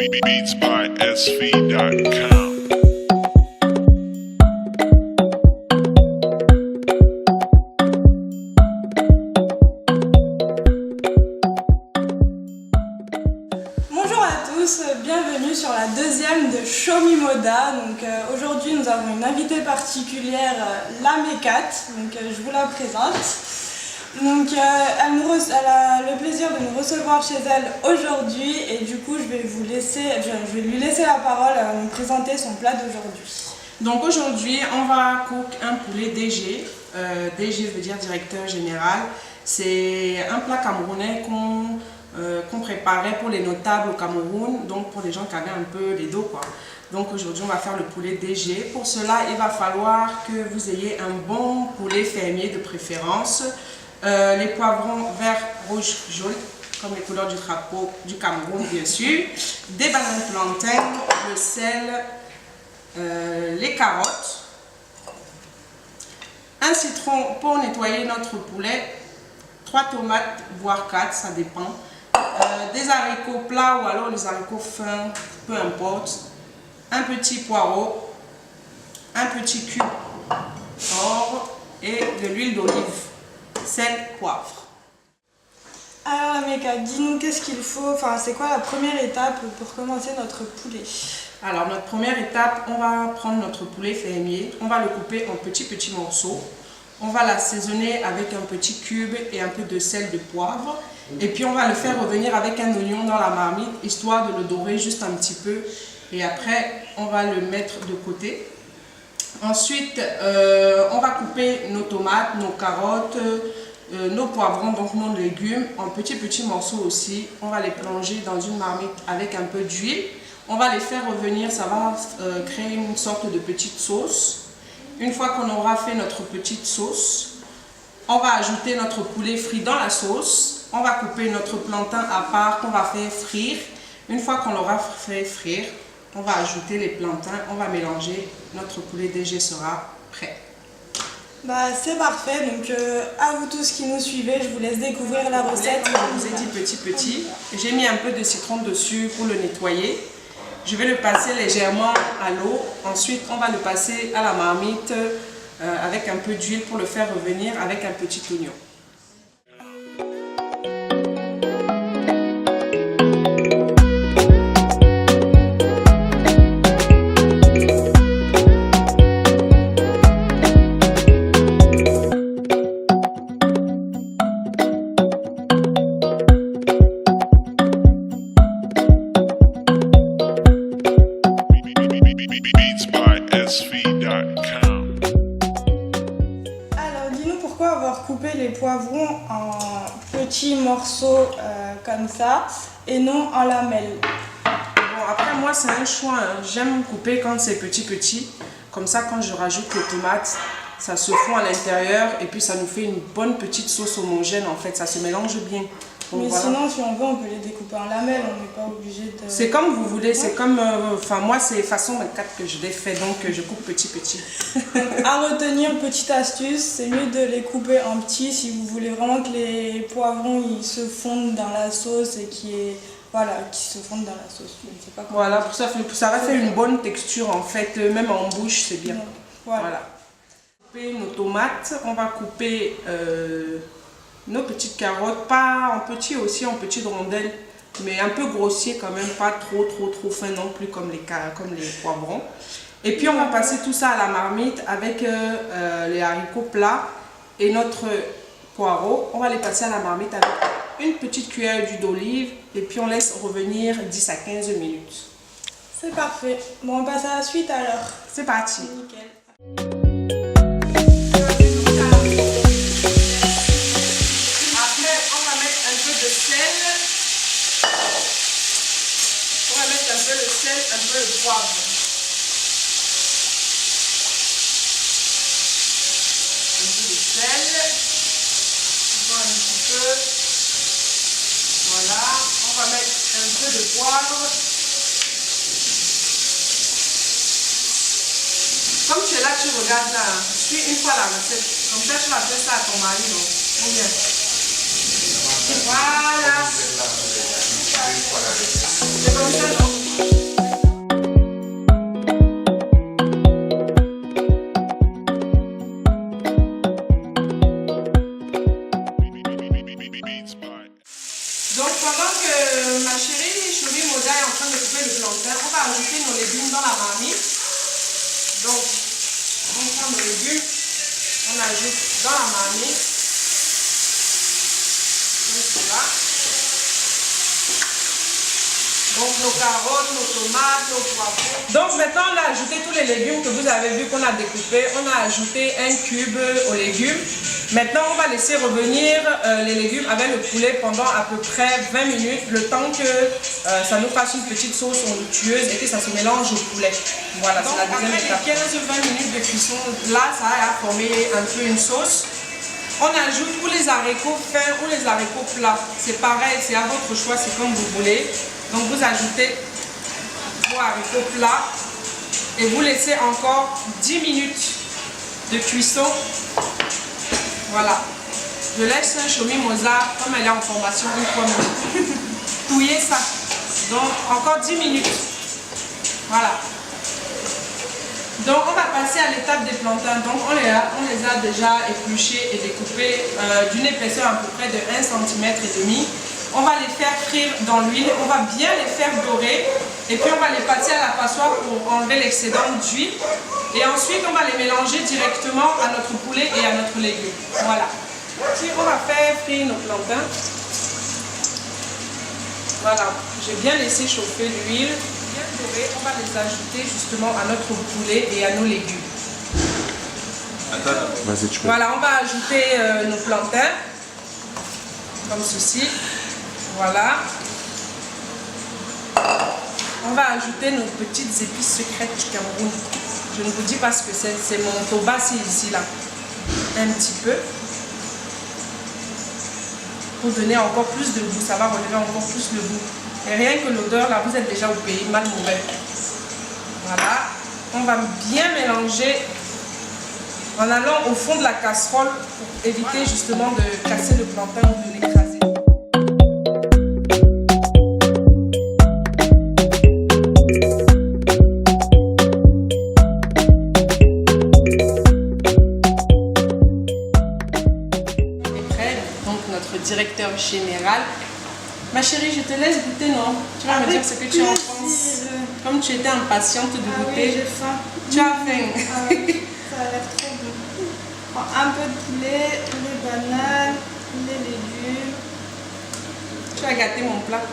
beatsbysv.com. Bonjour à tous, bienvenue sur la deuxième de Show Me Moda. Aujourd'hui nous avons une invitée particulière, la Mécat, je vous la présente. Elle a le plaisir de nous recevoir chez elle aujourd'hui et du coup je vais lui laisser la parole à nous présenter son plat d'aujourd'hui. Donc aujourd'hui on va cook un poulet DG. DG veut dire directeur général. C'est un plat camerounais qu'on préparait pour les notables au Cameroun, donc pour les gens qui avaient un peu les dos quoi. Donc aujourd'hui on va faire le poulet DG. Pour cela il va falloir que vous ayez un bon poulet fermier de préférence. Les poivrons vert, rouge, jaune, comme les couleurs du drapeau du Cameroun bien sûr, des bananes plantains, le sel, les carottes, un citron pour nettoyer notre poulet, 3 tomates, voire 4, ça dépend, des haricots plats ou alors les haricots fins, peu importe, un petit poireau, un petit cube or et de l'huile d'olive. Sel, poivre. Alors Mécat, dis-nous qu'est-ce qu'il faut, c'est quoi la première étape pour commencer notre poulet? Alors notre première étape, on va prendre notre poulet fermier, on va le couper en petits morceaux. On va l'assaisonner avec un petit cube et un peu de sel, de poivre. Et puis on va le faire revenir avec un oignon dans la marmite, histoire de le dorer juste un petit peu. Et après, on va le mettre de côté. Ensuite, on va couper nos tomates, nos carottes, nos poivrons, donc nos légumes, en petits morceaux aussi. On va les plonger dans une marmite avec un peu d'huile. On va les faire revenir, ça va créer une sorte de petite sauce. Une fois qu'on aura fait notre petite sauce, on va ajouter notre poulet frit dans la sauce. On va couper notre plantain à part qu'on va faire frire. Une fois qu'on l'aura fait frire, on va ajouter les plantains, on va mélanger, notre poulet DG sera prêt. C'est parfait, à vous tous qui nous suivez, je vous laisse découvrir la recette. Comme je vous ai dit petit, j'ai mis un peu de citron dessus pour le nettoyer. Je vais le passer légèrement à l'eau, ensuite on va le passer à la marmite avec un peu d'huile pour le faire revenir avec un petit oignon. beatsbysv.com. Alors dis-nous pourquoi avoir coupé les poivrons en petits morceaux comme ça et non en lamelles. Bon, après moi c'est un choix, hein. J'aime couper quand c'est petit. Comme ça quand je rajoute les tomates, ça se fond à l'intérieur et puis ça nous fait une bonne petite sauce homogène en fait, ça se mélange bien. Donc, Mais voilà. sinon si on veut on peut les découper en lamelles, on n'est pas obligé de... C'est comme vous voulez, c'est comme, moi c'est façon 24 que je l'ai fait, donc je coupe petit. À retenir, petite astuce, c'est mieux de les couper en petits si vous voulez vraiment que les poivrons ils se fondent dans la sauce et qui se fondent dans la sauce. Je ne sais pas comment. Voilà, pour ça va faire une bonne texture en fait, même en bouche c'est bien. Voilà. Couper nos tomates, on va couper nos petites carottes, pas en petit aussi, en petites rondelles, mais un peu grossier quand même, pas trop fin non plus comme les poivrons. Et puis on va passer tout ça à la marmite avec les haricots plats et notre poireau. On va les passer à la marmite avec une petite cuillère d'huile d'olive et puis on laisse revenir 10 à 15 minutes. C'est parfait. Bon, on passe à la suite alors. C'est parti. Nickel. Après, on va mettre un peu de sel. On va mettre un peu de sel, un peu de poivre. Un peu de sel. Encore un petit peu. Voilà. On va mettre un peu de poivre. Comme tu es là, tu regardes là. Suis une fois la recette. Comme ça, tu vas faire ça à ton mari. Non? Bien. Voilà. C'est comme ça, non? ajouter nos légumes dans la marmite. Donc, on prend nos légumes, on ajoute dans la marmite. Donc, voilà. Donc nos carottes, nos tomates, nos poivrons. Donc maintenant on a ajouté tous les légumes que vous avez vu qu'on a découpés. On a ajouté un cube aux légumes. Maintenant on va laisser revenir les légumes avec le poulet pendant à peu près 20 minutes. Le temps que ça nous fasse une petite sauce onctueuse et que ça se mélange au poulet. Voilà, c'est la deuxième étape. Après les 15-20 minutes de cuisson, là ça a formé un peu une sauce. On ajoute ou les haricots fins ou les haricots plats. C'est pareil, c'est à votre choix, c'est comme vous voulez. Donc vous ajoutez vos haricots plats et vous laissez encore 10 minutes de cuisson. Voilà. Je laisse un chomi mozza comme elle est en formation une fois minutes. Touillez ça. Donc encore 10 minutes. Voilà. Donc on va passer à l'étape des plantains. Donc on les a déjà épluchés et découpés d'une épaisseur à peu près de 1,5 cm. On va les faire frire dans l'huile, on va bien les faire dorer et puis on va les passer à la passoire pour enlever l'excédent d'huile. Et ensuite on va les mélanger directement à notre poulet et à notre légume. Voilà. Puis on va faire frire nos plantains. Voilà, j'ai bien laissé chauffer l'huile. Bien doré, on va les ajouter justement à notre poulet et à nos légumes. Voilà, on va ajouter nos plantains comme ceci. Voilà. On va ajouter nos petites épices secrètes du Cameroun. Je ne vous dis pas ce que c'est mon toba, c'est ici là. Un petit peu. Pour donner encore plus de goût, ça va relever encore plus le goût. Et rien que l'odeur, là, vous êtes déjà au pays, mal mauvais. Voilà. On va bien mélanger en allant au fond de la casserole pour éviter justement de casser le plantain ou de l'écraser. Directeur général. Ma chérie, je te laisse goûter, non? Tu vas me dire ce que tu en penses. Comme tu étais impatiente de goûter. Oui, j'ai faim. Tu as faim. Ça a l'air trop bon. Un peu de poulet, les bananes, les légumes. Tu as gâté mon plat.